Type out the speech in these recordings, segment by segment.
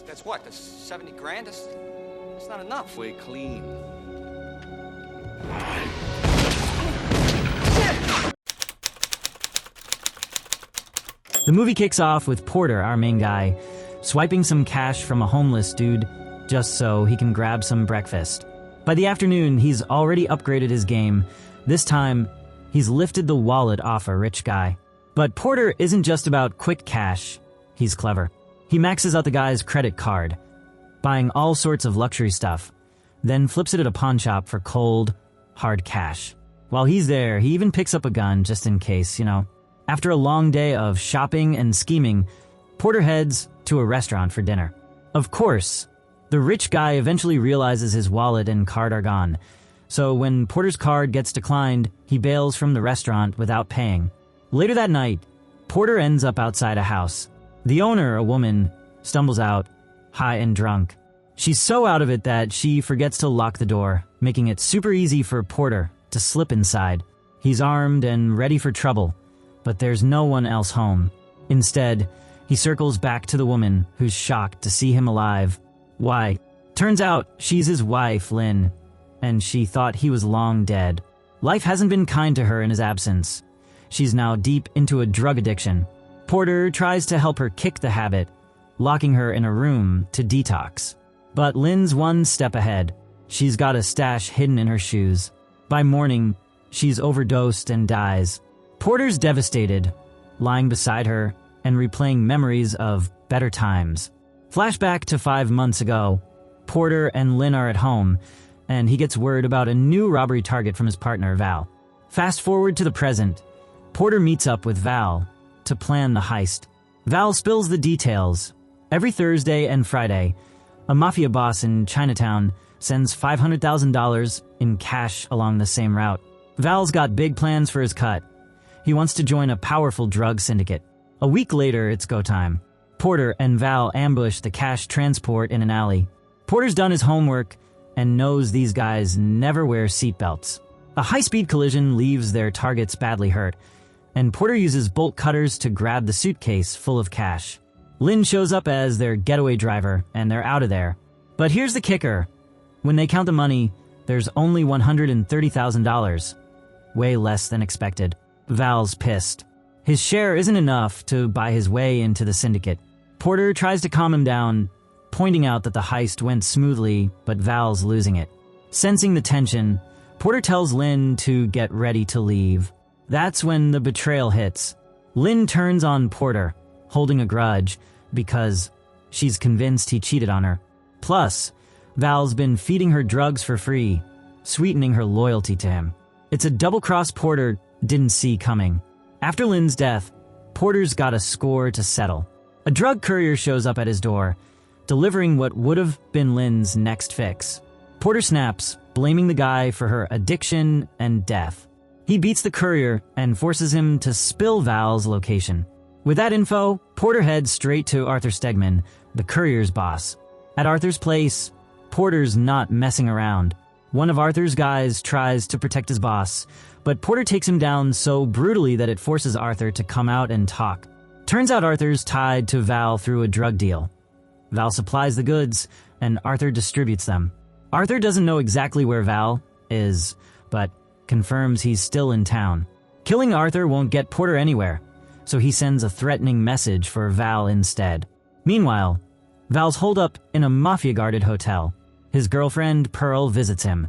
That's what, that's 70 grand? That's not enough. We're clean. The movie kicks off with Porter, our main guy, swiping some cash from a homeless dude just so he can grab some breakfast. By the afternoon, he's already upgraded his game. This time, he's lifted the wallet off a rich guy. But Porter isn't just about quick cash. He's clever. He maxes out the guy's credit card, buying all sorts of luxury stuff, then flips it at a pawn shop for cold, hard cash. While he's there, he even picks up a gun just in case, you know. After a long day of shopping and scheming, Porter heads to a restaurant for dinner. Of course, the rich guy eventually realizes his wallet and card are gone, so when Porter's card gets declined, he bails from the restaurant without paying. Later that night, Porter ends up outside a house. The owner, a woman, stumbles out, high and drunk. She's so out of it that she forgets to lock the door, making it super easy for Porter to slip inside. He's armed and ready for trouble, but there's no one else home. Instead, he circles back to the woman, who's shocked to see him alive. Why? Turns out she's his wife, Lynn, and she thought he was long dead. Life hasn't been kind to her in his absence. She's now deep into a drug addiction. Porter tries to help her kick the habit, locking her in a room to detox. But Lynn's one step ahead. She's got a stash hidden in her shoes. By morning, she's overdosed and dies. Porter's devastated, lying beside her and replaying memories of better times. Flashback to 5 months ago. Porter and Lynn are at home, and he gets word about a new robbery target from his partner, Val. Fast forward to the present. Porter meets up with Val to plan the heist. Val spills the details. Every Thursday and Friday, a mafia boss in Chinatown sends $500,000 in cash along the same route. Val's got big plans for his cut. He wants to join a powerful drug syndicate. A week later, it's go time. Porter and Val ambush the cash transport in an alley. Porter's done his homework and knows these guys never wear seatbelts. A high-speed collision leaves their targets badly hurt, and Porter uses bolt cutters to grab the suitcase full of cash. Lynn shows up as their getaway driver, and they're out of there. But here's the kicker. When they count the money, there's only $130,000. Way less than expected. Val's pissed. His share isn't enough to buy his way into the syndicate. Porter tries to calm him down, pointing out that the heist went smoothly, but Val's losing it. Sensing the tension, Porter tells Lynn to get ready to leave. That's when the betrayal hits. Lynn turns on Porter, holding a grudge, because she's convinced he cheated on her. Plus, Val's been feeding her drugs for free, sweetening her loyalty to him. It's a double-cross Porter didn't see coming. After Lynn's death, Porter's got a score to settle. A drug courier shows up at his door, delivering what would have been Lynn's next fix. Porter snaps, blaming the guy for her addiction and death. He beats the courier and forces him to spill Val's location. With that info, Porter heads straight to Arthur Stegman, the courier's boss. At Arthur's place, Porter's not messing around. One of Arthur's guys tries to protect his boss, but Porter takes him down so brutally that it forces Arthur to come out and talk. Turns out Arthur's tied to Val through a drug deal. Val supplies the goods, and Arthur distributes them. Arthur doesn't know exactly where Val is, but confirms he's still in town. Killing Arthur won't get Porter anywhere, so he sends a threatening message for Val instead. Meanwhile, Val's holed up in a mafia-guarded hotel. His girlfriend, Pearl, visits him,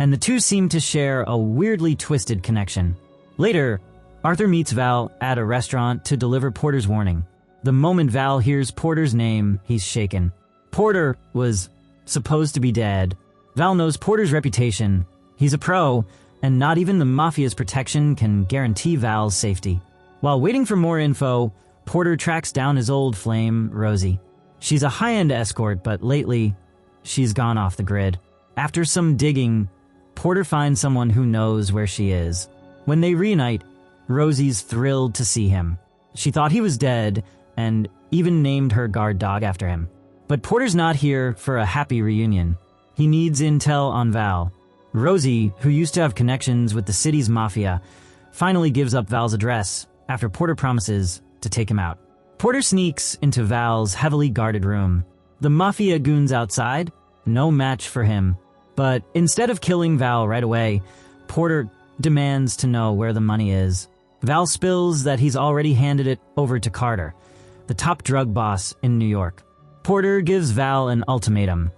and the two seem to share a weirdly twisted connection. Later, Arthur meets Val at a restaurant to deliver Porter's warning. The moment Val hears Porter's name, he's shaken. Porter was supposed to be dead. Val knows Porter's reputation. He's a pro, and not even the mafia's protection can guarantee Val's safety. While waiting for more info, Porter tracks down his old flame, Rosie. She's a high-end escort, but lately, she's gone off the grid. After some digging, Porter finds someone who knows where she is. When they reunite, Rosie's thrilled to see him. She thought he was dead and even named her guard dog after him. But Porter's not here for a happy reunion. He needs intel on Val. Rosie, who used to have connections with the city's mafia, finally gives up Val's address after Porter promises to take him out. Porter sneaks into Val's heavily guarded room. The mafia goons outside, no match for him. But instead of killing Val right away, Porter demands to know where the money is. Val spills that he's already handed it over to Carter, the top drug boss in New York. Porter gives Val an ultimatum: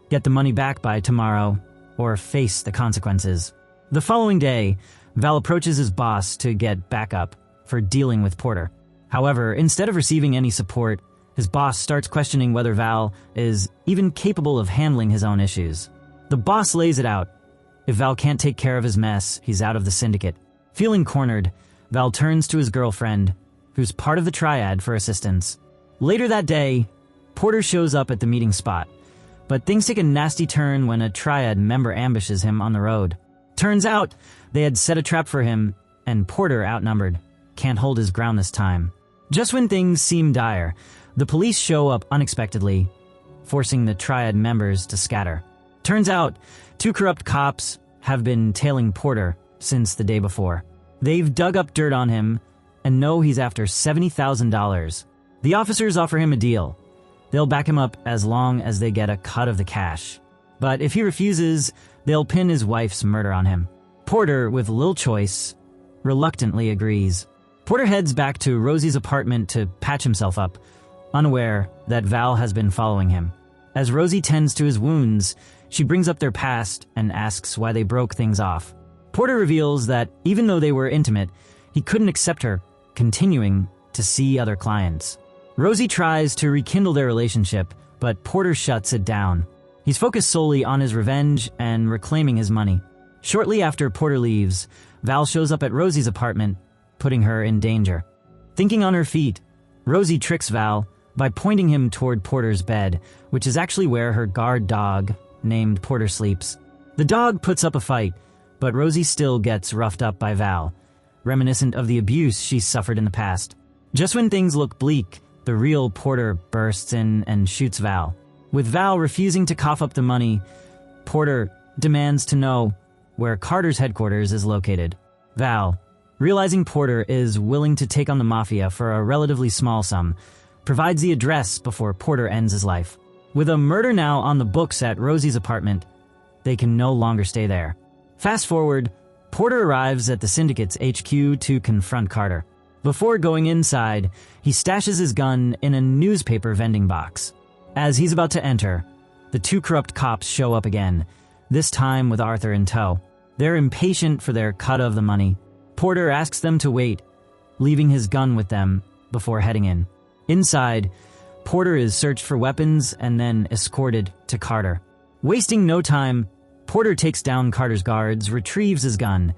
get the money back by tomorrow, or face the consequences. The following day, Val approaches his boss to get backup for dealing with Porter. However, instead of receiving any support, his boss starts questioning whether Val is even capable of handling his own issues. The boss lays it out: if Val can't take care of his mess, he's out of the syndicate. Feeling cornered, Val turns to his girlfriend, who's part of the triad, for assistance. Later that day, Porter shows up at the meeting spot, but things take a nasty turn when a triad member ambushes him on the road. Turns out, they had set a trap for him, and Porter, outnumbered, can't hold his ground this time. Just when things seem dire, the police show up unexpectedly, forcing the triad members to scatter. Turns out, 2 corrupt cops have been tailing Porter since the day before. They've dug up dirt on him and know he's after $70,000. The officers offer him a deal. They'll back him up as long as they get a cut of the cash. But if he refuses, they'll pin his wife's murder on him. Porter, with little choice, reluctantly agrees. Porter heads back to Rosie's apartment to patch himself up, unaware that Val has been following him. As Rosie tends to his wounds, she brings up their past and asks why they broke things off. Porter reveals that even though they were intimate, he couldn't accept her continuing to see other clients. Rosie tries to rekindle their relationship, but Porter shuts it down. He's focused solely on his revenge and reclaiming his money. Shortly after Porter leaves, Val shows up at Rosie's apartment, putting her in danger. Thinking on her feet, Rosie tricks Val by pointing him toward Porter's bed, which is actually where her guard dog, named Porter, sleeps. The dog puts up a fight, but Rosie still gets roughed up by Val, reminiscent of the abuse she suffered in the past. Just when things look bleak, the real Porter bursts in and shoots Val. With Val refusing to cough up the money, Porter demands to know where Carter's headquarters is located. Val, realizing Porter is willing to take on the mafia for a relatively small sum, provides the address before Porter ends his life. With a murder now on the books at Rosie's apartment, they can no longer stay there. Fast forward, Porter arrives at the syndicate's HQ to confront Carter. Before going inside, he stashes his gun in a newspaper vending box. As he's about to enter, the 2 corrupt cops show up again, this time with Arthur in tow. They're impatient for their cut of the money. Porter asks them to wait, leaving his gun with them before heading in. Inside, Porter is searched for weapons and then escorted to Carter. Wasting no time, Porter takes down Carter's guards, retrieves his gun,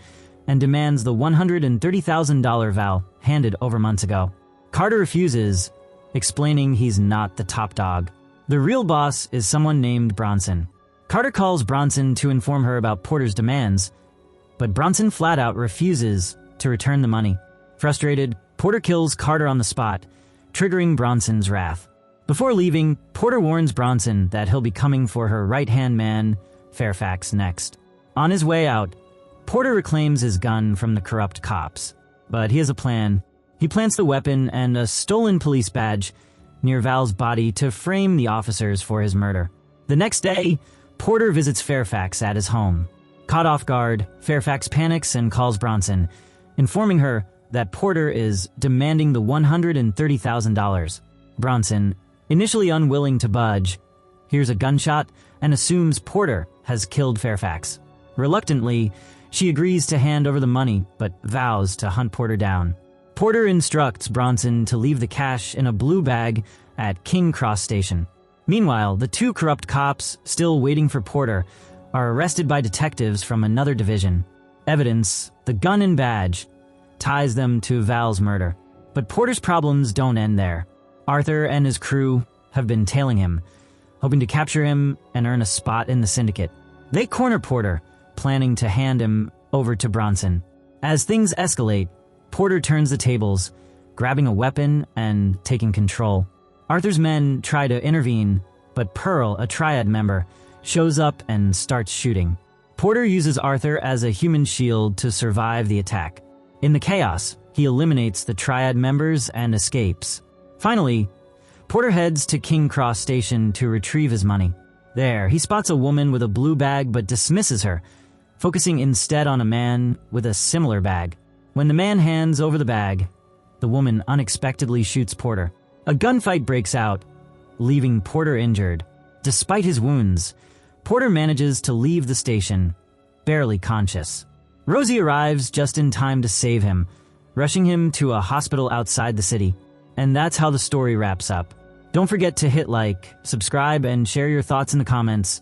and demands the $130,000 Val handed over months ago. Carter refuses, explaining he's not the top dog. The real boss is someone named Bronson. Carter calls Bronson to inform her about Porter's demands, but Bronson flat out refuses to return the money. Frustrated, Porter kills Carter on the spot, triggering Bronson's wrath. Before leaving, Porter warns Bronson that he'll be coming for her right-hand man, Fairfax, next. On his way out, Porter reclaims his gun from the corrupt cops, but he has a plan. He plants the weapon and a stolen police badge near Val's body to frame the officers for his murder. The next day, Porter visits Fairfax at his home. Caught off guard, Fairfax panics and calls Bronson, informing her that Porter is demanding the $130,000. Bronson, initially unwilling to budge, hears a gunshot and assumes Porter has killed Fairfax. Reluctantly, she agrees to hand over the money, but vows to hunt Porter down. Porter instructs Bronson to leave the cash in a blue bag at King Cross Station. Meanwhile, the 2 corrupt cops, still waiting for Porter, are arrested by detectives from another division. Evidence, the gun and badge, ties them to Val's murder. But Porter's problems don't end there. Arthur and his crew have been tailing him, hoping to capture him and earn a spot in the syndicate. They corner Porter, planning to hand him over to Bronson. As things escalate, Porter turns the tables, grabbing a weapon and taking control. Arthur's men try to intervene, but Pearl, a triad member, shows up and starts shooting. Porter uses Arthur as a human shield to survive the attack. In the chaos, he eliminates the triad members and escapes. Finally, Porter heads to King Cross Station to retrieve his money. There, he spots a woman with a blue bag but dismisses her, focusing instead on a man with a similar bag. When the man hands over the bag, the woman unexpectedly shoots Porter. A gunfight breaks out, leaving Porter injured. Despite his wounds, Porter manages to leave the station, barely conscious. Rosie arrives just in time to save him, rushing him to a hospital outside the city. And that's how the story wraps up. Don't forget to hit like, subscribe, and share your thoughts in the comments.